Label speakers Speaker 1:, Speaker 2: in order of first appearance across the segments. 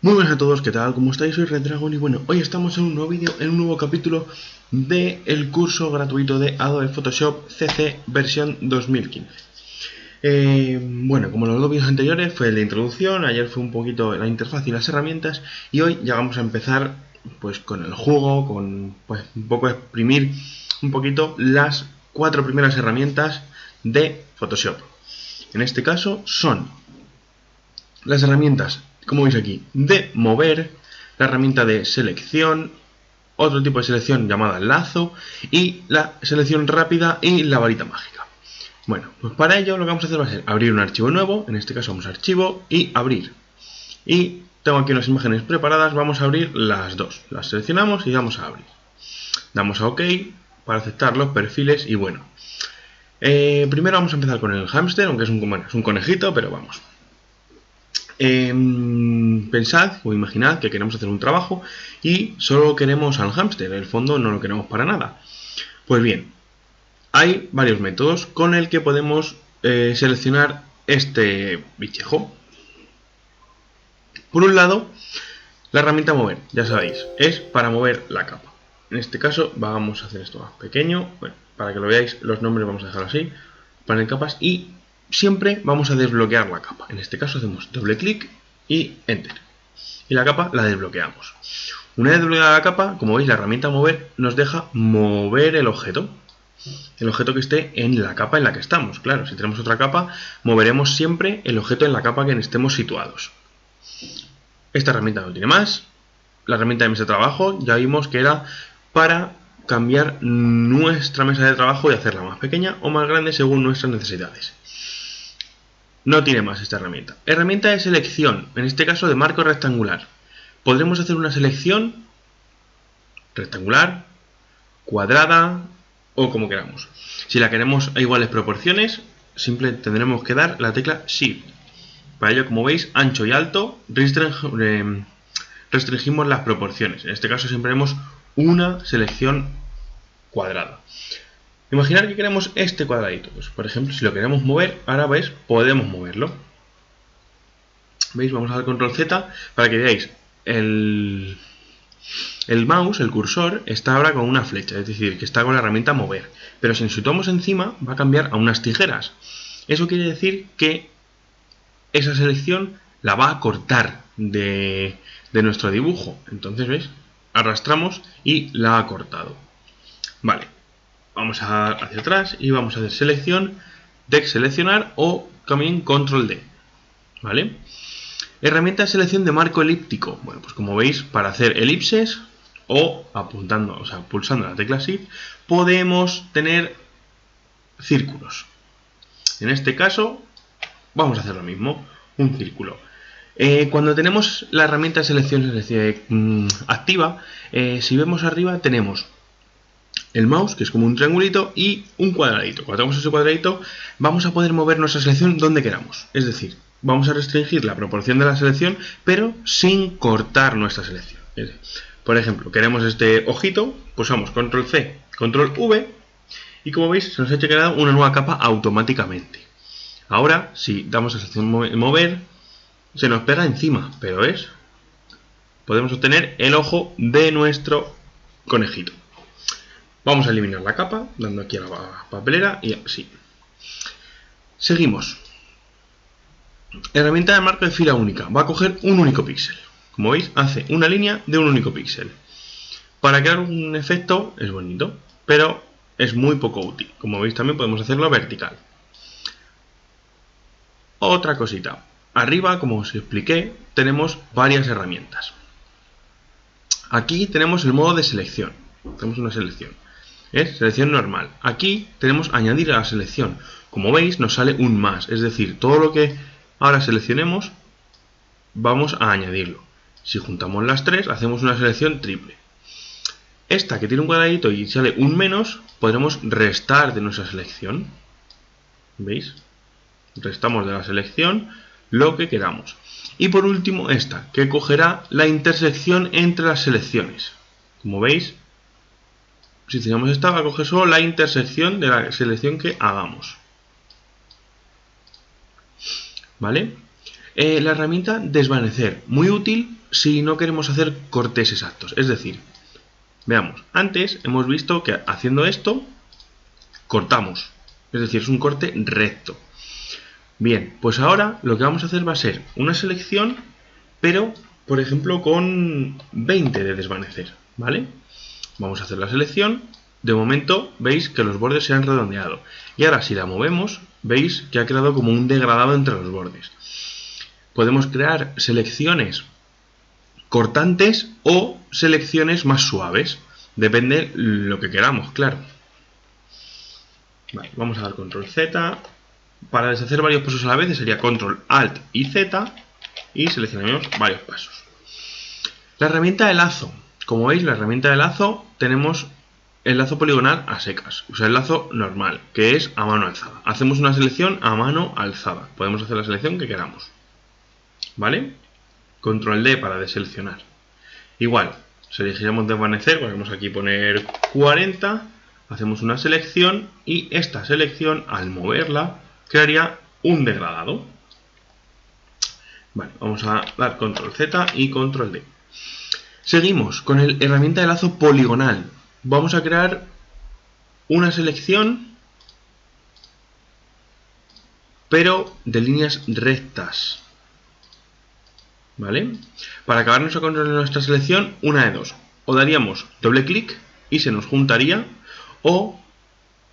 Speaker 1: Muy buenas a todos, ¿qué tal? ¿Cómo estáis? Soy Red Dragon y bueno, hoy estamos en un nuevo vídeo, en un nuevo capítulo del curso gratuito de Adobe Photoshop CC versión 2015. Bueno, como los dos vídeos anteriores fue la introducción, ayer fue un poquito la interfaz y las herramientas y hoy ya vamos a empezar pues con el juego, con pues un poco exprimir un poquito las 4 primeras herramientas de Photoshop. En este caso son las herramientas, como veis aquí, de mover, la herramienta de selección, otro tipo de selección llamada lazo y la selección rápida y la varita mágica. Bueno, pues para ello lo que vamos a hacer va a ser abrir un archivo nuevo, en este caso vamos a archivo y abrir. Y tengo aquí unas imágenes preparadas, vamos a abrir las dos, las seleccionamos y vamos a abrir. Damos a OK para aceptar los perfiles y bueno. Primero vamos a empezar con el hámster, aunque es un conejito, pero vamos. Pensad o imaginad que queremos hacer un trabajo y solo queremos al hámster, el fondo no lo queremos para nada. Pues bien, hay varios métodos con el que podemos seleccionar este bichejo. Por un lado, la herramienta mover, ya sabéis, es para mover la capa. En este caso vamos a hacer esto más pequeño, bueno, para que lo veáis, los nombres vamos a dejar así, panel capas, y siempre vamos a desbloquear la capa. En este caso hacemos doble clic y enter. Y la capa la desbloqueamos. Una vez desbloqueada la capa, como veis, la herramienta mover nos deja mover el objeto que esté en la capa en la que estamos. Claro, si tenemos otra capa, moveremos siempre el objeto en la capa que estemos situados. Esta herramienta no tiene más. La herramienta de mesa de trabajo ya vimos que era para cambiar nuestra mesa de trabajo y hacerla más pequeña o más grande según nuestras necesidades. No tiene más esta herramienta. Herramienta de selección, en este caso de marco rectangular. Podremos hacer una selección rectangular, cuadrada o como queramos. Si la queremos a iguales proporciones, simplemente tendremos que dar la tecla Shift. Para ello, como veis, ancho y alto restringimos las proporciones. En este caso siempre haremos una selección cuadrada. Imaginar que queremos este cuadradito. Pues, por ejemplo, si lo queremos mover, ahora veis, podemos moverlo. ¿Veis? Vamos a dar control Z para que veáis el mouse, el cursor, está ahora con una flecha, es decir, que está con la herramienta mover. Pero si nos situamos encima, va a cambiar a unas tijeras. Eso quiere decir que esa selección la va a cortar de nuestro dibujo. Entonces, ¿veis? Arrastramos y la ha cortado. Vale, vamos hacia atrás y vamos a hacer selección, seleccionar o también control D. ¿Vale? Herramienta de selección de marco elíptico. Bueno, pues como veis, para hacer elipses o apuntando, o sea, pulsando la tecla Shift, podemos tener círculos. En este caso, vamos a hacer lo mismo, un círculo. Cuando tenemos la herramienta de selección activa, si vemos arriba tenemos el mouse, que es como un triangulito, y un cuadradito. Cuando tenemos ese cuadradito, vamos a poder mover nuestra selección donde queramos. Es decir, vamos a restringir la proporción de la selección, pero sin cortar nuestra selección. Por ejemplo, queremos este ojito, pulsamos control C, control V, y como veis, se nos ha creado una nueva capa automáticamente. Ahora, si damos a la selección mover, se nos pega encima, pero ¿ves? Podemos obtener el ojo de nuestro conejito. Vamos a eliminar la capa, dando aquí a la papelera y así. Seguimos. Herramienta de marco de fila única. Va a coger un único píxel. Como veis, hace una línea de un único píxel. Para crear un efecto es bonito, pero es muy poco útil. Como veis, también podemos hacerlo vertical. Otra cosita. Arriba, como os expliqué, tenemos varias herramientas. Aquí tenemos el modo de selección. Tenemos una selección. Es selección normal. Aquí tenemos añadir a la selección. Como veis, nos sale un más. Es decir, todo lo que ahora seleccionemos, vamos a añadirlo. Si juntamos las tres, hacemos una selección triple. Esta que tiene un cuadradito y sale un menos, podremos restar de nuestra selección. ¿Veis? Restamos de la selección lo que queramos. Y por último esta, que cogerá la intersección entre las selecciones. Como veis, si tenemos esta, va a coger solo la intersección de la selección que hagamos. ¿Vale? La herramienta desvanecer, muy útil si no queremos hacer cortes exactos. Es decir, veamos, antes hemos visto que haciendo esto, cortamos. Es decir, es un corte recto. Bien, pues ahora lo que vamos a hacer va a ser una selección, pero, por ejemplo, con 20 de desvanecer, ¿vale? Vamos a hacer la selección. De momento, veis que los bordes se han redondeado. Y ahora, si la movemos, veis que ha quedado como un degradado entre los bordes. Podemos crear selecciones cortantes o selecciones más suaves. Depende lo que queramos, claro. Vale, vamos a dar control Z. Para deshacer varios pasos a la vez sería control Alt y Z. Y seleccionamos varios pasos. La herramienta de lazo. Como veis, la herramienta de lazo tenemos el lazo poligonal a secas. O sea, el lazo normal, que es a mano alzada. Hacemos una selección a mano alzada. Podemos hacer la selección que queramos. ¿Vale? Control D para deseleccionar. Igual, seleccionamos desvanecer, podemos aquí poner 40, hacemos una selección y esta selección, al moverla, crearía un degradado. Vale, vamos a dar control Z y control D. Seguimos con la herramienta de lazo poligonal. Vamos a crear una selección, pero de líneas rectas. ¿Vale? Para acabar nuestra selección, una de dos. O daríamos doble clic y se nos juntaría, o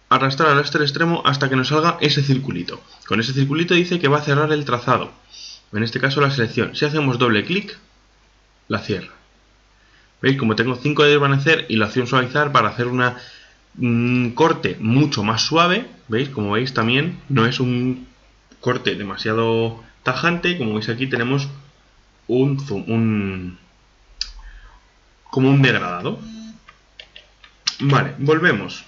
Speaker 1: arrastrar hasta el extremo hasta que nos salga ese circulito. Con ese circulito dice que va a cerrar el trazado. En este caso la selección. Si hacemos doble clic, la cierra. ¿Veis? Como tengo 5 de desvanecer y la opción suavizar para hacer un corte mucho más suave. ¿Veis? Como veis también no es un corte demasiado tajante. Como veis aquí tenemos como un degradado. Vale, volvemos.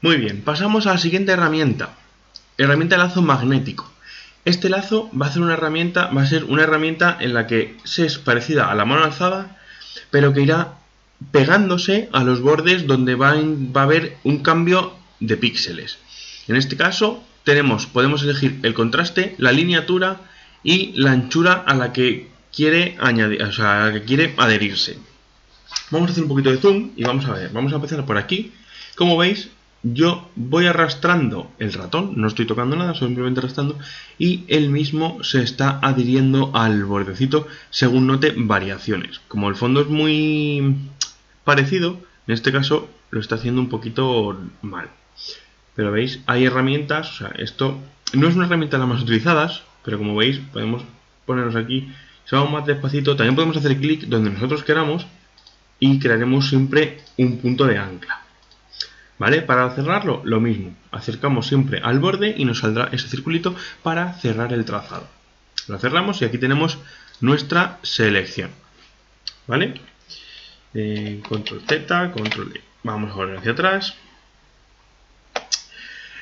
Speaker 1: Muy bien, pasamos a la siguiente herramienta. Herramienta de lazo magnético. Este lazo va a ser una herramienta en la que es parecida a la mano alzada, pero que irá pegándose a los bordes donde va a haber un cambio de píxeles. En este caso podemos elegir el contraste, la lineatura y la anchura a la que quiere adherirse. Vamos a hacer un poquito de zoom y vamos a ver. Vamos a empezar por aquí. Como veis, yo voy arrastrando el ratón, no estoy tocando nada, simplemente arrastrando, y él mismo se está adhiriendo al bordecito según note variaciones. Como el fondo es muy parecido, en este caso lo está haciendo un poquito mal. Pero veis, hay herramientas, o sea, esto no es una herramienta de las más utilizadas, pero como veis, podemos ponernos aquí, si vamos más despacito, también podemos hacer clic donde nosotros queramos y crearemos siempre un punto de ancla. ¿Vale? Para cerrarlo, lo mismo, acercamos siempre al borde y nos saldrá ese circulito para cerrar el trazado. Lo cerramos y aquí tenemos nuestra selección. ¿Vale? Control Z, control D. Vamos a volver hacia atrás.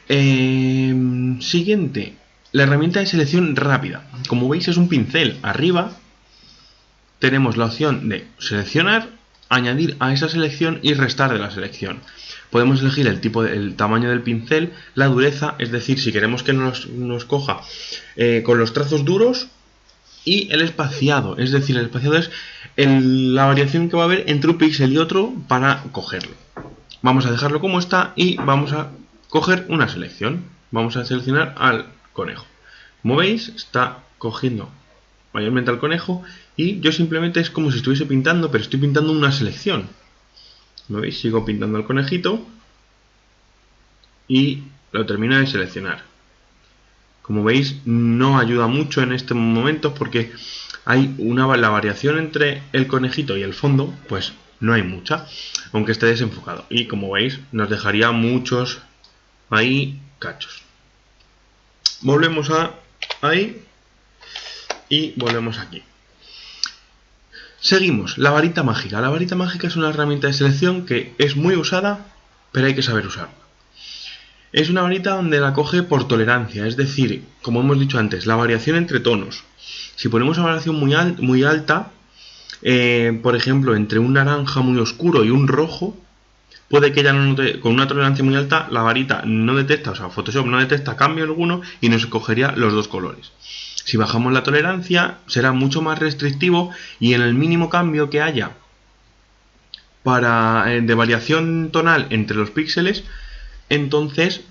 Speaker 1: Siguiente, la herramienta de selección rápida. Como veis es un pincel. Arriba tenemos la opción de seleccionar, añadir a esa selección y restar de la selección. Podemos elegir el tamaño del pincel, la dureza, es decir, si queremos que nos coja con los trazos duros, y el espaciado, es decir, el espaciado es la variación que va a haber entre un píxel y otro para cogerlo. Vamos a dejarlo como está y vamos a coger una selección. Vamos a seleccionar al conejo. Como veis, está cogiendo mayormente al conejo y yo simplemente es como si estuviese pintando, pero estoy pintando una selección. ¿Lo veis? Sigo pintando al conejito y lo termino de seleccionar. Como veis, no ayuda mucho en este momento porque hay la variación entre el conejito y el fondo, pues no hay mucha, aunque esté desenfocado. Y como veis, nos dejaría muchos ahí cachos. Volvemos a ahí y volvemos aquí. Seguimos, la varita mágica. La varita mágica es una herramienta de selección que es muy usada, pero hay que saber usarla. Es una varita donde la coge por tolerancia, es decir, como hemos dicho antes, la variación entre tonos. Si ponemos una variación muy alta, por ejemplo, entre un naranja muy oscuro y un rojo, puede que ya no note, con una tolerancia muy alta, la varita no detecta, o sea, Photoshop no detecta cambio alguno y nos escogería los dos colores. Si bajamos la tolerancia, será mucho más restrictivo y en el mínimo cambio que haya de variación tonal entre los píxeles, entonces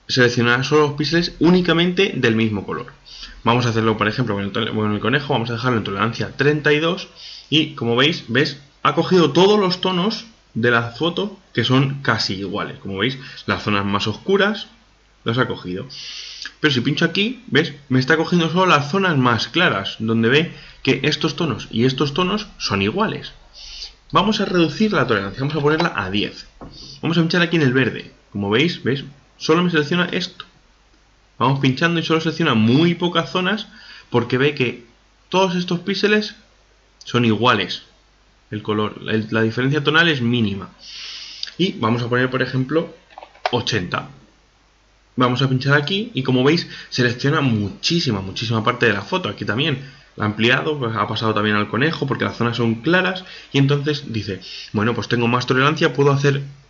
Speaker 1: seleccionar solo los píxeles únicamente del mismo color. Vamos a hacerlo, por ejemplo, con el conejo, vamos a dejarlo en tolerancia 32 y como veis, ha cogido todos los tonos de la foto que son casi iguales. Como veis, las zonas más oscuras las ha cogido. Pero si pincho aquí, ¿ves? Me está cogiendo solo las zonas más claras, donde ve que estos tonos y estos tonos son iguales. Vamos a reducir la tolerancia, vamos a ponerla a 10. Vamos a pinchar aquí en el verde. Como veis, ¿ves? Solo me selecciona esto. Vamos pinchando y solo selecciona muy pocas zonas porque ve que todos estos píxeles son iguales. El color, la diferencia tonal es mínima. Y vamos a poner, por ejemplo, 80. Vamos a pinchar aquí y como veis selecciona muchísima parte de la foto. Aquí también la ha ampliado, pues ha pasado también al conejo porque las zonas son claras y entonces dice, bueno, pues tengo más tolerancia,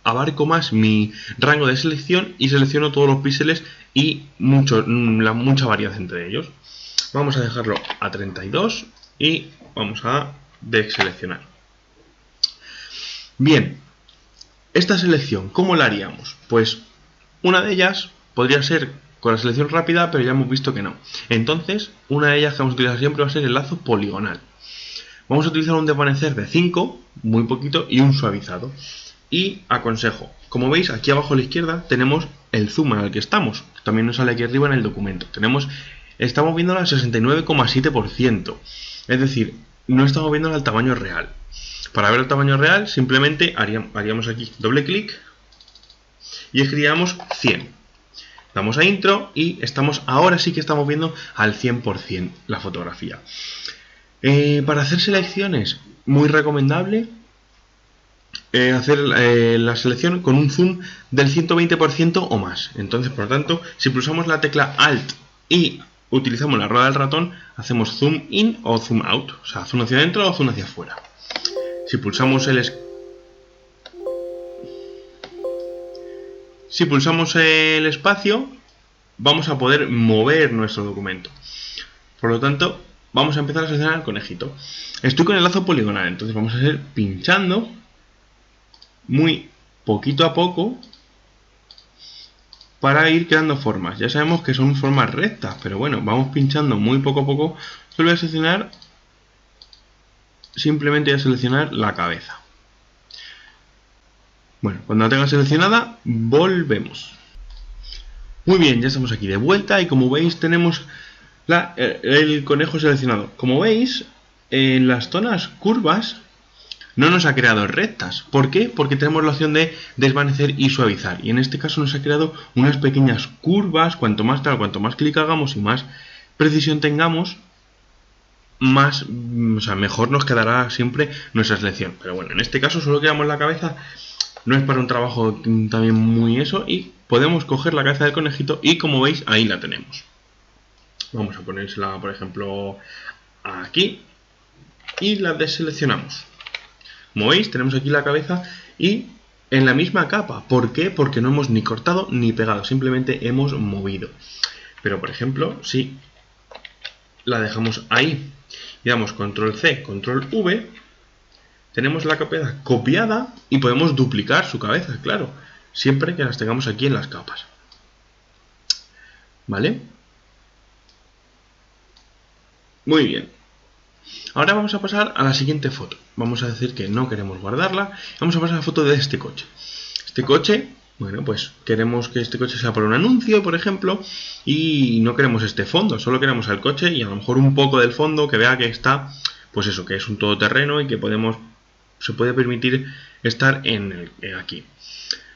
Speaker 1: abarco más mi rango de selección y selecciono todos los píxeles y mucha variedad entre ellos. Vamos a dejarlo a 32 y vamos a deseleccionar. Bien, esta selección, ¿cómo la haríamos? Pues una de ellas podría ser con la selección rápida, pero ya hemos visto que no. Entonces, una de ellas que vamos a utilizar siempre va a ser el lazo poligonal. Vamos a utilizar un desvanecer de 5, muy poquito, y un suavizado. Y aconsejo, como veis, aquí abajo a la izquierda tenemos el zoom al que estamos. También nos sale aquí arriba en el documento. Estamos viendo al 69,7%. Es decir, no estamos viendo al tamaño real. Para ver el tamaño real, simplemente haríamos aquí doble clic y escribiríamos 100. Damos a intro y ahora sí que estamos viendo al 100% la fotografía. Para hacer selecciones, muy recomendable hacer la selección con un zoom del 120% o más. Entonces, por lo tanto, si pulsamos la tecla Alt y utilizamos la rueda del ratón, hacemos zoom in o zoom out, o sea, zoom hacia adentro o zoom hacia afuera. Si pulsamos el espacio, vamos a poder mover nuestro documento. Por lo tanto, vamos a empezar a seleccionar el conejito. Estoy con el lazo poligonal, entonces vamos a ir pinchando muy poquito a poco para ir creando formas. Ya sabemos que son formas rectas, pero bueno, vamos pinchando muy poco a poco. Solo voy a seleccionar, simplemente voy a seleccionar la cabeza. Bueno, cuando la tenga seleccionada, volvemos. Muy bien, ya estamos aquí de vuelta y como veis tenemos el conejo seleccionado. Como veis, en las zonas curvas no nos ha creado rectas. ¿Por qué? Porque tenemos la opción de desvanecer y suavizar. Y en este caso nos ha creado unas pequeñas curvas. Cuanto más clic hagamos y más precisión tengamos, mejor nos quedará siempre nuestra selección. Pero bueno, en este caso solo quedamos la cabeza. No es para un trabajo también muy eso. Y podemos coger la cabeza del conejito y como veis, ahí la tenemos. Vamos a ponérsela, por ejemplo, aquí. Y la deseleccionamos. Como veis, tenemos aquí la cabeza y en la misma capa. ¿Por qué? Porque no hemos ni cortado ni pegado, simplemente hemos movido. Pero, por ejemplo, si la dejamos ahí y damos control C, control V, tenemos la cabeza copiada y podemos duplicar su cabeza, claro, siempre que las tengamos aquí en las capas. ¿Vale? Muy bien. Ahora vamos a pasar a la siguiente foto. Vamos a decir que no queremos guardarla. Vamos a pasar a la foto de este coche. Este coche, bueno, pues queremos que este coche sea para un anuncio, por ejemplo, y no queremos este fondo, solo queremos el coche y a lo mejor un poco del fondo que vea que está, pues eso, que es un todoterreno y que se puede permitir estar aquí.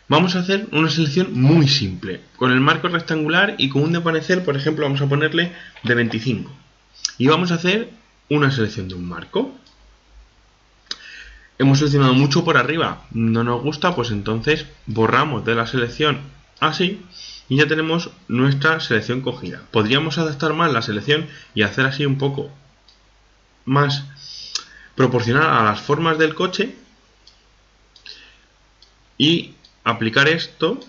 Speaker 1: Vamos a hacer una selección muy simple, con el marco rectangular y con un desvanecer, por ejemplo, vamos a ponerle de 25. Y vamos a hacer una selección de un marco. Hemos seleccionado mucho por arriba, no nos gusta, pues entonces borramos de la selección así y ya tenemos nuestra selección cogida. Podríamos adaptar más la selección y hacer así un poco más proporcional a las formas del coche y aplicar esto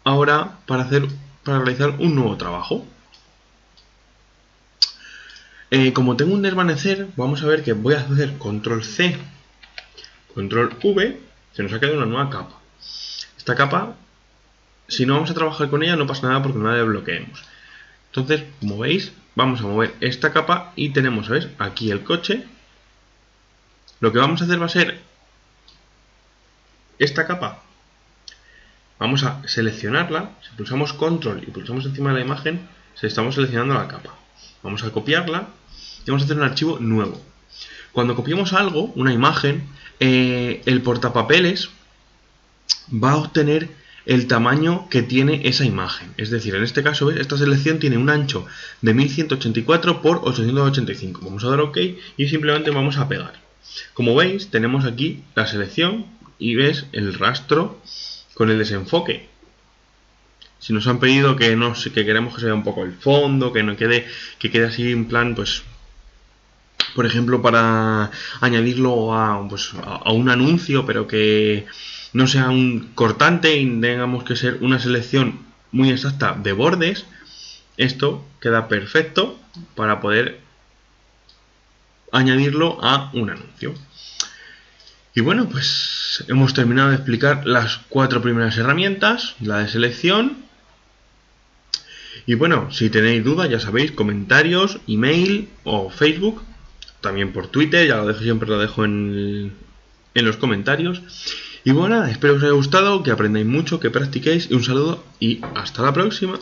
Speaker 1: ahora para realizar un nuevo trabajo. Como tengo un desvanecer, vamos a ver que voy a hacer control C, control V, se nos ha quedado una nueva capa. Esta capa, si no vamos a trabajar con ella, no pasa nada porque no la desbloqueemos. Entonces, como veis, vamos a mover esta capa y tenemos, ¿sabes? Aquí el coche. Lo que vamos a hacer va a ser esta capa. Vamos a seleccionarla. Si pulsamos control y pulsamos encima de la imagen, estamos seleccionando la capa. Vamos a copiarla y vamos a hacer un archivo nuevo. Cuando copiemos algo, una imagen, el portapapeles va a obtener el tamaño que tiene esa imagen. Es decir, en este caso, ¿ves? Esta selección tiene un ancho de 1184 por 885. Vamos a dar OK y simplemente vamos a pegar. Como veis, tenemos aquí la selección y ves el rastro con el desenfoque. Si nos han pedido que queremos que se vea un poco el fondo, que no quede, que quede así en plan, pues, por ejemplo, para añadirlo a un anuncio, pero que no sea un cortante y tengamos que ser una selección muy exacta de bordes, esto queda perfecto para poder añadirlo a un anuncio. Y bueno, pues hemos terminado de explicar las 4 primeras herramientas, la de selección. Y bueno, si tenéis dudas, ya sabéis, comentarios, email o Facebook, también por Twitter, ya lo dejo, siempre lo dejo en los comentarios. Y bueno, espero que os haya gustado, que aprendáis mucho, que practiquéis, y un saludo y hasta la próxima.